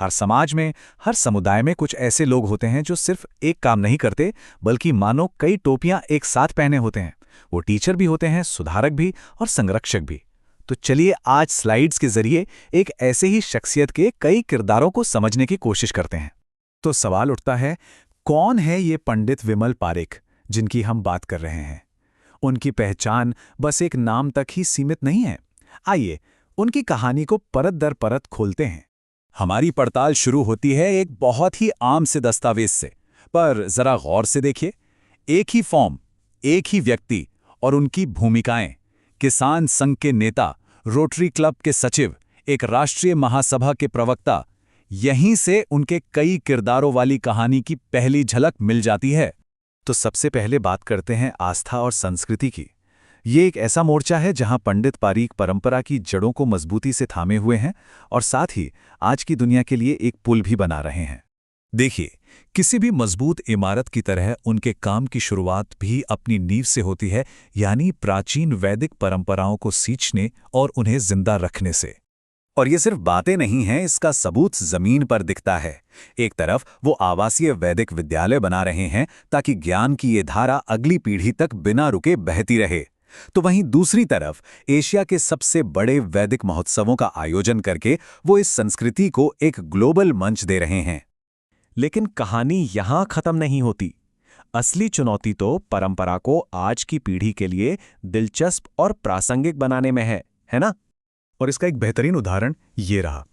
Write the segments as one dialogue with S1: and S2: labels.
S1: हर समाज में, हर समुदाय में कुछ ऐसे लोग होते हैं जो सिर्फ एक काम नहीं करते, बल्कि मानो कई टोपियां एक साथ पहने होते हैं। वो टीचर भी होते हैं, सुधारक भी और संरक्षक भी। तो चलिए आज स्लाइड्स के जरिए एक ऐसे ही शख्सियत के कई किरदारों को समझने की कोशिश करते हैं। तो सवाल उठता है, कौन है ये पंडित विमल पारेख जिनकी हम बात कर रहे हैं? उनकी पहचान बस एक नाम तक ही सीमित नहीं है। आइए उनकी कहानी को परत दर परत खोलते हैं। हमारी पड़ताल शुरू होती है एक बहुत ही आम से दस्तावेज से, पर जरा गौर से देखिए। एक ही फॉर्म, एक ही व्यक्ति और उनकी भूमिकाएं। किसान संघ के नेता, रोटरी क्लब के सचिव, एक राष्ट्रीय महासभा के प्रवक्ता। यहीं से उनके कई किरदारों वाली कहानी की पहली झलक मिल जाती है। तो सबसे पहले बात करते हैं आस्था और संस्कृति की। ये एक ऐसा मोर्चा है जहां पंडित पारीख परंपरा की जड़ों को मजबूती से थामे हुए हैं और साथ ही आज की दुनिया के लिए एक पुल भी बना रहे हैं। देखिए, किसी भी मजबूत इमारत की तरह उनके काम की शुरुआत भी अपनी नींव से होती है, यानी प्राचीन वैदिक परंपराओं को सींचने और उन्हें जिंदा रखने से। और ये सिर्फ बातें नहीं हैं, इसका सबूत जमीन पर दिखता है। एक तरफ वो आवासीय वैदिक विद्यालय बना रहे हैं ताकि ज्ञान की ये धारा अगली पीढ़ी तक बिना रुके बहती रहे, तो वहीं दूसरी तरफ एशिया के सबसे बड़े वैदिक महोत्सवों का आयोजन करके वो इस संस्कृति को एक ग्लोबल मंच दे रहे हैं। लेकिन कहानी यहां खत्म नहीं होती। असली चुनौती तो परंपरा को आज की पीढ़ी के लिए दिलचस्प और प्रासंगिक बनाने में है ना? और इसका एक बेहतरीन उदाहरण ये रहा।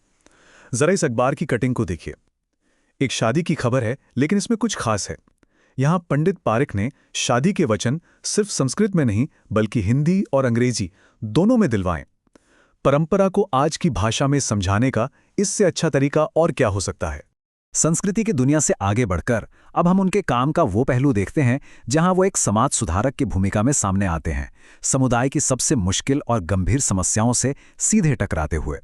S1: जरा इस अखबार की कटिंग को देखिए। एक शादी की खबर है, लेकिन इसमें कुछ खास है। यहां पंडित पारेख ने शादी के वचन सिर्फ संस्कृत में नहीं, बल्कि हिंदी और अंग्रेजी दोनों में दिलवाएं। परंपरा को आज की भाषा में समझाने का इससे अच्छा तरीका और क्या हो सकता है? संस्कृति की दुनिया से आगे बढ़कर अब हम उनके काम का वो पहलू देखते हैं जहां वो एक समाज सुधारक की भूमिका में सामने आते हैं, समुदाय की सबसे मुश्किल और गंभीर समस्याओं से सीधे टकराते हुए।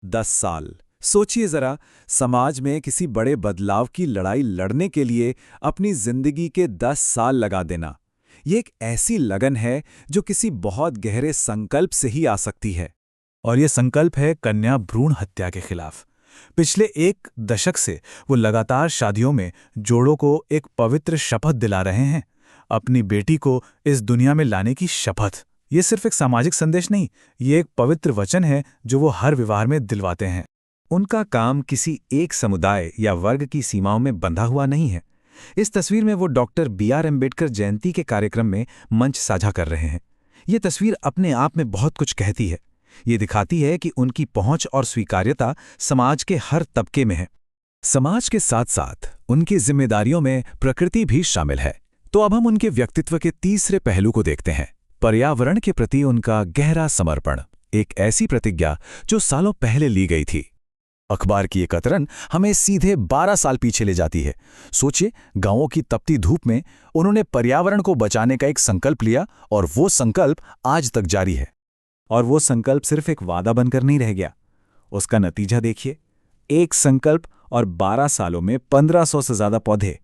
S1: 10 साल, सोचिए जरा, समाज में किसी बड़े बदलाव की लड़ाई लड़ने के लिए अपनी जिंदगी के 10 साल लगा देना। ये एक ऐसी लगन है जो किसी बहुत गहरे संकल्प से ही आ सकती है। और ये संकल्प है कन्या भ्रूण हत्या के खिलाफ। पिछले 1 दशक से वो लगातार शादियों में जोड़ों को एक पवित्र शपथ दिला रहे हैं, अपनी बेटी को इस दुनिया में लाने की शपथ। ये सिर्फ एक सामाजिक संदेश नहीं, ये एक पवित्र वचन है जो वो हर विवाह में दिलवाते हैं। उनका काम किसी एक समुदाय या वर्ग की सीमाओं में बंधा हुआ नहीं है। इस तस्वीर में वो डॉक्टर B.R. अम्बेडकर जयंती के कार्यक्रम में मंच साझा कर रहे हैं। ये तस्वीर अपने आप में बहुत कुछ कहती है। ये दिखाती है कि उनकी पहुंच और स्वीकार्यता समाज के हर तबके में है। समाज के साथ साथ उनकी जिम्मेदारियों में प्रकृति भी शामिल है। तो अब हम उनके व्यक्तित्व के तीसरे पहलू को देखते हैं, पर्यावरण के प्रति उनका गहरा समर्पण। एक ऐसी प्रतिज्ञा जो सालों पहले ली गई थी। अखबार की ये कतरन हमें सीधे 12 साल पीछे ले जाती है। सोचिए, गांवों की तपती धूप में उन्होंने पर्यावरण को बचाने का एक संकल्प लिया और वो संकल्प आज तक जारी है। और वो संकल्प सिर्फ एक वादा बनकर नहीं रह गया, उसका नतीजा देखिए। एक संकल्प और 12 सालों में 1500 से ज्यादा पौधे।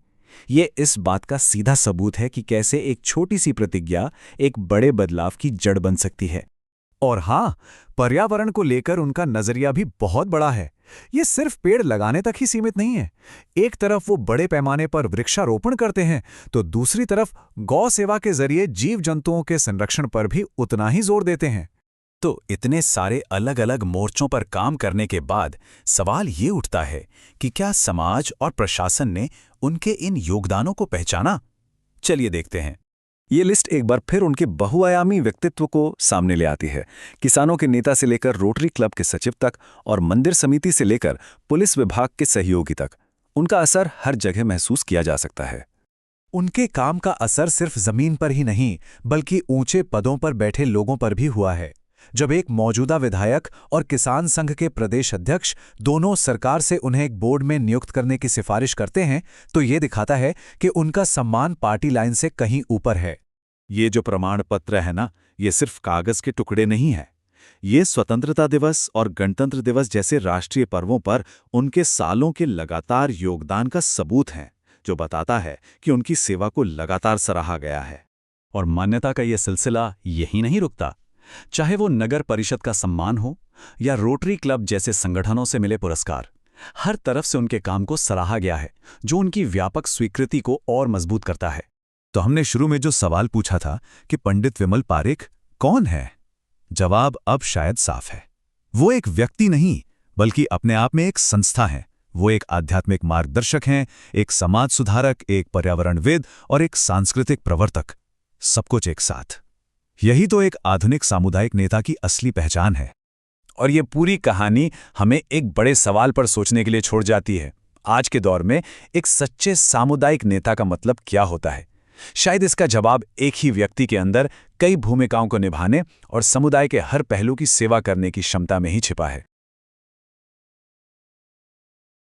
S1: ये इस बात का सीधा सबूत है कि कैसे एक छोटी सी प्रतिज्ञा एक बड़े बदलाव की जड़ बन सकती है। और हाँ, पर्यावरण को लेकर उनका नजरिया भी बहुत बड़ा है। ये सिर्फ पेड़ लगाने तक ही सीमित नहीं है। एक तरफ वो बड़े पैमाने पर वृक्षारोपण करते हैं, तो दूसरी तरफ गौ सेवा के जरिए जीव जंतुओं के संरक्षण पर भी उतना ही जोर देते हैं। तो इतने सारे अलग अलग मोर्चों पर काम करने के बाद सवाल ये उठता है कि क्या समाज और प्रशासन ने उनके इन योगदानों को पहचाना? चलिए देखते हैं। ये लिस्ट एक बार फिर उनके बहुआयामी व्यक्तित्व को सामने ले आती है। किसानों के नेता से लेकर रोटरी क्लब के सचिव तक और मंदिर समिति से लेकर पुलिस विभाग के सहयोगी तक, उनका असर हर जगह महसूस किया जा सकता है। उनके काम का असर सिर्फ जमीन पर ही नहीं, बल्कि ऊंचे पदों पर बैठे लोगों पर भी हुआ है। जब एक मौजूदा विधायक और किसान संघ के प्रदेश अध्यक्ष दोनों सरकार से उन्हें एक बोर्ड में नियुक्त करने की सिफारिश करते हैं, तो ये दिखाता है कि उनका सम्मान पार्टी लाइन से कहीं ऊपर है। ये जो प्रमाण पत्र है ना, ये सिर्फ कागज के टुकड़े नहीं है। ये स्वतंत्रता दिवस और गणतंत्र दिवस जैसे राष्ट्रीय पर्वों पर उनके सालों के लगातार योगदान का सबूत है, जो बताता है कि उनकी सेवा को लगातार सराहा गया है। और मान्यता का ये सिलसिला यहीं नहीं रुकता। चाहे वो नगर परिषद का सम्मान हो या रोटरी क्लब जैसे संगठनों से मिले पुरस्कार, हर तरफ से उनके काम को सराहा गया है, जो उनकी व्यापक स्वीकृति को और मजबूत करता है। तो हमने शुरू में जो सवाल पूछा था कि पंडित विमल पारेख कौन है, जवाब अब शायद साफ है। वो एक व्यक्ति नहीं, बल्कि अपने आप में एक संस्था है। वो एक आध्यात्मिक मार्गदर्शक हैं, एक समाज सुधारक, एक पर्यावरणविद और एक सांस्कृतिक प्रवर्तक, सब कुछ एक साथ। यही तो एक आधुनिक सामुदायिक नेता की असली पहचान है। और ये पूरी कहानी हमें एक बड़े सवाल पर सोचने के लिए छोड़ जाती है। आज के दौर में एक सच्चे सामुदायिक नेता का मतलब क्या होता है? शायद इसका जवाब एक ही व्यक्ति के अंदर कई भूमिकाओं को निभाने और समुदाय के हर पहलू की सेवा करने की क्षमता में ही छिपा है।